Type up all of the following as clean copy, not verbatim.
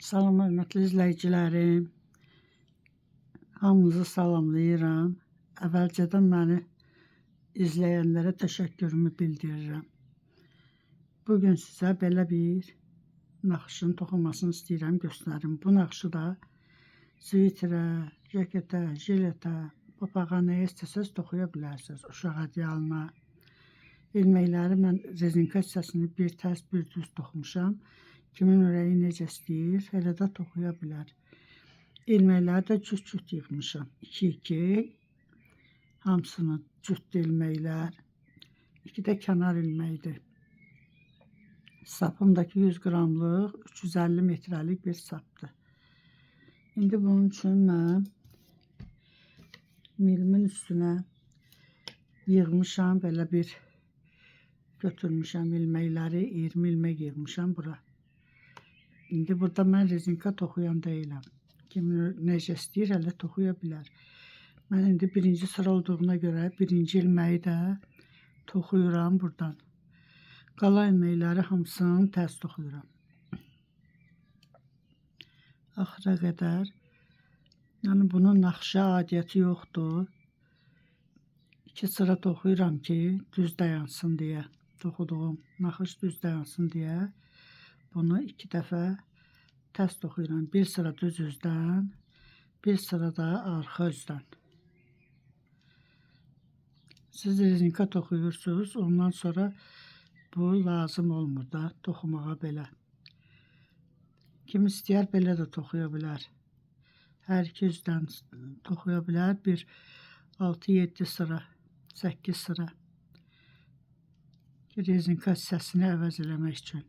Salam hörmətli izləyicilərim. Hamınızı salamlayıram. Əvvəlcədən məni izləyənlərə təşəkkürümü bildirirəm. Bugün sizə belə bir naxışın toxunmasını istəyirəm göstərim. Bu naxışı da svitrə, jaketə, jiletə, papağa nəyə istəsəz toxuya bilərsiniz. Uşaq ədyalına. İlməkləri mən rezinka hissəsini bir tərs bir düz toxumuşam. Kimin ürəyi necə istəyir, elə də toxuya bilər. İlməkləri də cüt-cüt yığmışam. 2-2 hamısını cüt ilməklər. 2 də kənar ilməkdir. Sapımdakı 100 qramlıq 350 metrəlik bir sapdır. İndi bunun üçün mən milimin üstünə yığmışam, belə bir götürmüşəm ilməkləri, 20 ilmək yığmışam bura. İndi burada mən rezinka toxuyan deyiləm. Kim necə istəyir, elə toxuya bilər. Mən indi birinci sıra olduğuna görə birinci ilməyi də toxuyuram buradan. Qalan ilməkləri hamısını tərs toxuyuram. Axıra qədər. Yəni bunun naxışa adiyyəti yoxdur. 2 sıra toxuyuram ki, düz dayansın deyə. Toxuduğum naxış düz dayansın deyə. Bunu 2 dəfə tərs toxuyuram. Bir sıra düz üzdən, bir sıra da arxa üzdən. Siz rezinka toxuyursunuz, ondan sonra bu lazım olmur da toxumağa belə. Kim istəyər belə də toxuya bilər. Hər iki üzdən toxuya bilər. Bir 6-7 sıra, 8 sıra. Rezinka hissəsini əvəz eləmək üçün.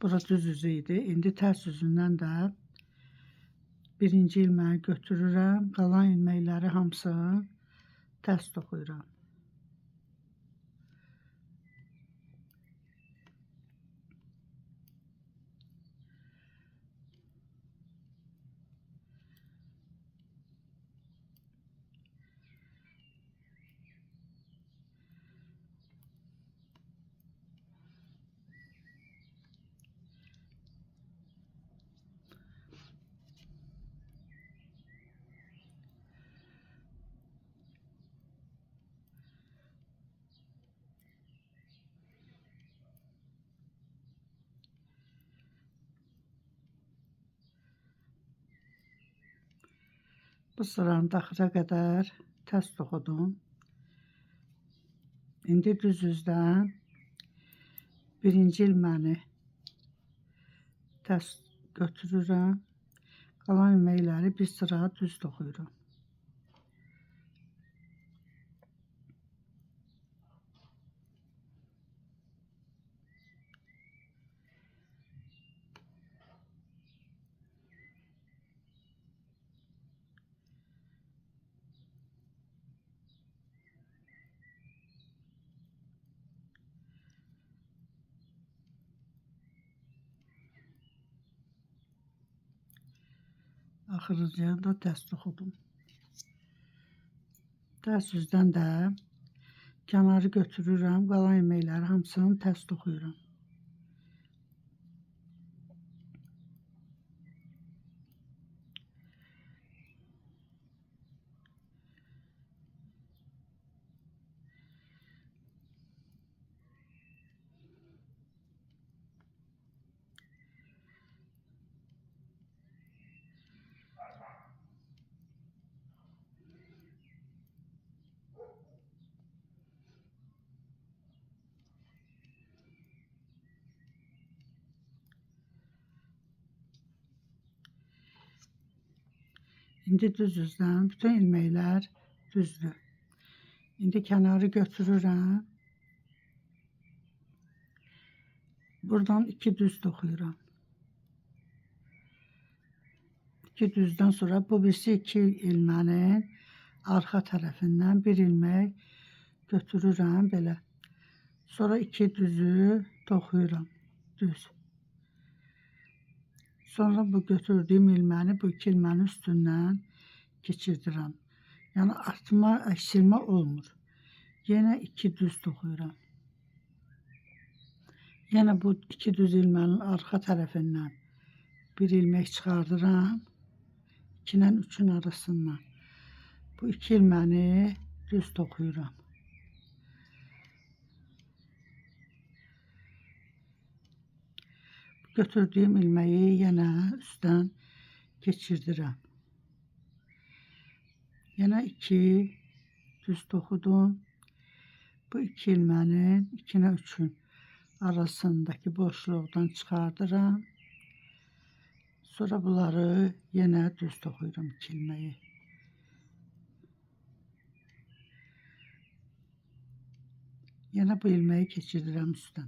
Bura düz üzü idi. İndi tərs üzündən də birinci ilməyi götürürəm. Qalan ilməkləri hamısını tərs toxuyuram. Bu sıranı da axıra qədər tərs toxudum. İndi düz üzdən birinci ilməni tərs götürürəm. Qalan ilməkləri bir sıra düz toxuyuram. Axırıncıya da tərs toxudum. Tərs üzdən də kənarı götürürəm. Qalan ilməkləri hamısını tərs toxuyuram. İndi düz üzdən bütün ilməklər düzdür. İndi kənarı götürürəm. Buradan 2 düz toxuyuram. 2 düzdən sonra bu birisi 2 ilmənin arxa tərəfindən bir ilmək götürürəm belə. Sonra 2 düzü toxuyuram düz. Sonra bu götürdüyüm ilməni bu 2 ilmənin üstündən keçirdirəm. Yəni artma, əksilmə olmur. Yenə 2 düz toxuyuram. Yenə bu 2 düz ilmənin arxa tərəfindən bir ilmək çıxardıram. 2 ilə 3-ün arasından. Bu 2 ilməni düz toxuyuram. Götürdüyüm ilməyi yenə üstdən keçirdirəm. Yenə 2 düz toxudum. Bu 2 ilmənin 2 ilə 3-ün arasındakı boşluqdan çıxardıram. Sonra bunları yenə düz toxuyuram 2 ilməyi. Yenə bu ilməyi keçirdirəm üstdən.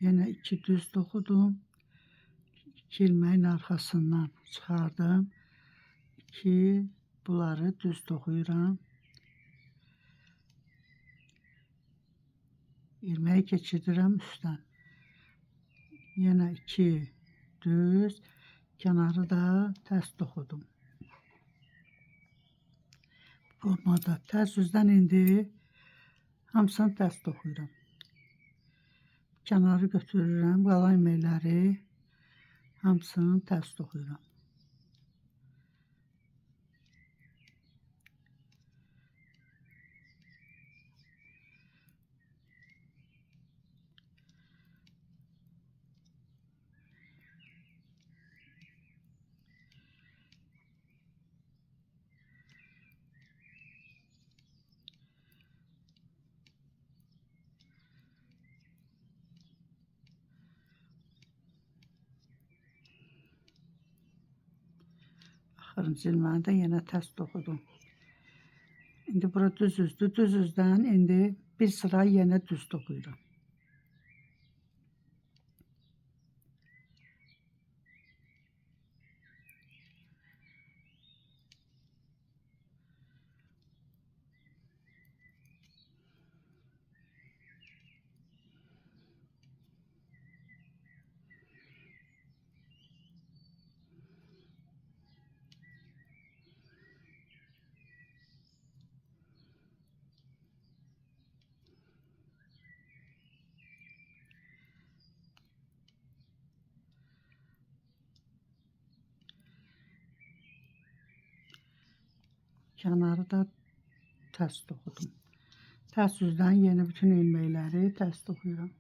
Yenə 2 düz toxudum. 2 ilməyin arxasından çıxardım. 2 bunları düz toxuyuram. İlməyi keçirdirəm üstdən. Yenə 2 düz, kənarı da tərs toxudum. Formada tərs üzdən indi hamısını tərs toxuyuram. Kənarı götürürəm, qalan ilməkləri hamısını tərs toxuyuram. Axırıncı ilməni də yenə tərs toxudum. İndi bura düz üzdür. Düz üzdən indi bir sıra yenə düz toxuyuram. Kənarı da tərs toxudum. Tərs üzdən yenə bütün ilməkləri tərs toxuyuram.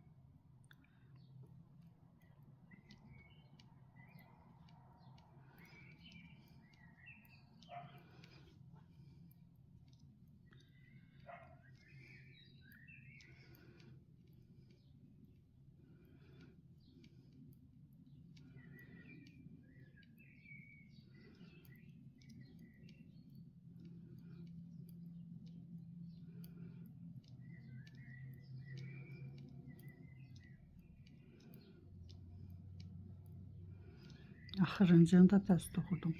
Axırıncını da tərs toxudum.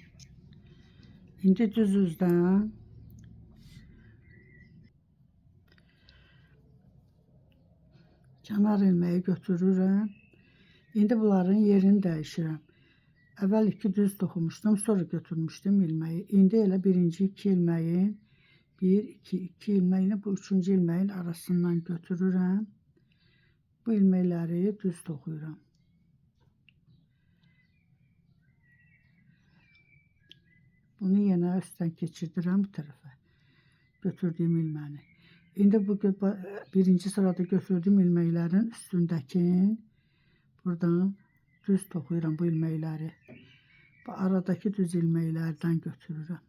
İndi düz üzdən kənar ilməyi götürürəm. İndi bunların yerini dəyişirəm. Əvvəl 2 düz toxumuşdum, sonra götürmüşdüm ilməyi. İndi elə birinci 2 ilməyin 1, 2 ilməklə bu 3-cü ilməyin arasından götürürəm. Bu ilməkləri düz toxuyuram. Bunu yenə üstdən keçirdirəm bu tərəfə. Götürdüyüm ilməni. İndi bu birinci sırada götürdüyüm ilməklərin üstündəki buradan düz toxuyuram bu ilməkləri. Bu aradakı düz ilməklərdən götürürəm.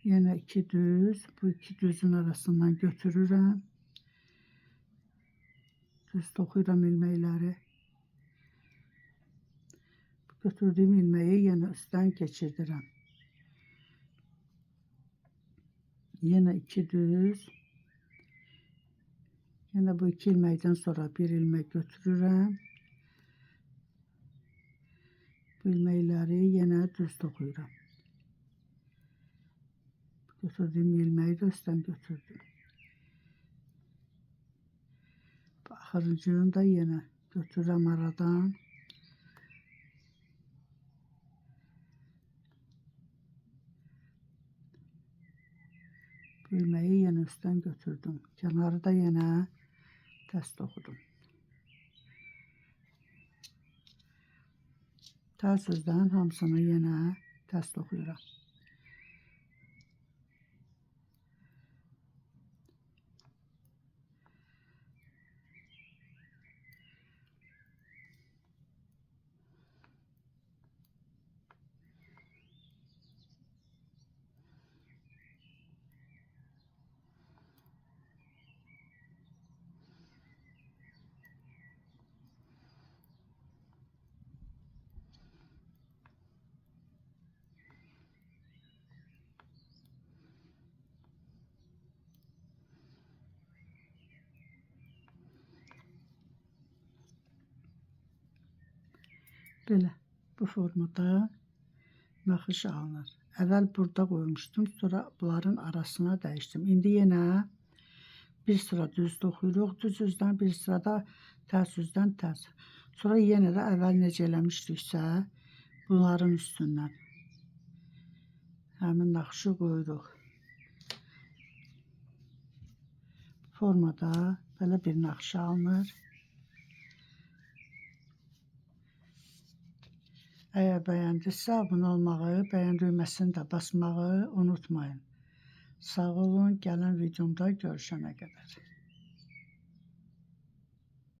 Yenə 2 düz, bu 2 düzün arasından götürürəm. Düz toxuyuram ilməkləri. Götürdüyüm ilməyi yenə üstdən keçirdirəm. Yenə 2 düz. Yenə bu 2 ilməkdən sonra bir ilmək götürürəm. Bu ilməkləri yenə düz toxuyuram. Götürdüyüm ilmeği də üstdən götürdüm. Axırıncını da yenə götürürəm aradan. Bu ilmeği yenə üstdən götürdüm. Kənarı da yenə tərs toxudum. Tərs üzdən hamısını yenə tərs toxuyuram. Belə bu formada naxış alınır. Əvvəl burada qoymuşdum, sonra bunların arasına dəyişdim. İndi yenə bir sıra düz toxuyuruq, düz üzdən bir sırada tərs üzdən tərs. Sonra yenə də əvvəl necə eləmişdiksə bunların üstündən həmin naxışı qoyuruq. Formada belə bir naxış alınır. Əgər bəyəndinizsə abunə olmağı, bəyən düyməsini də basmağı unutmayın. Sağ olun, gələn videomda görüşənə qədər.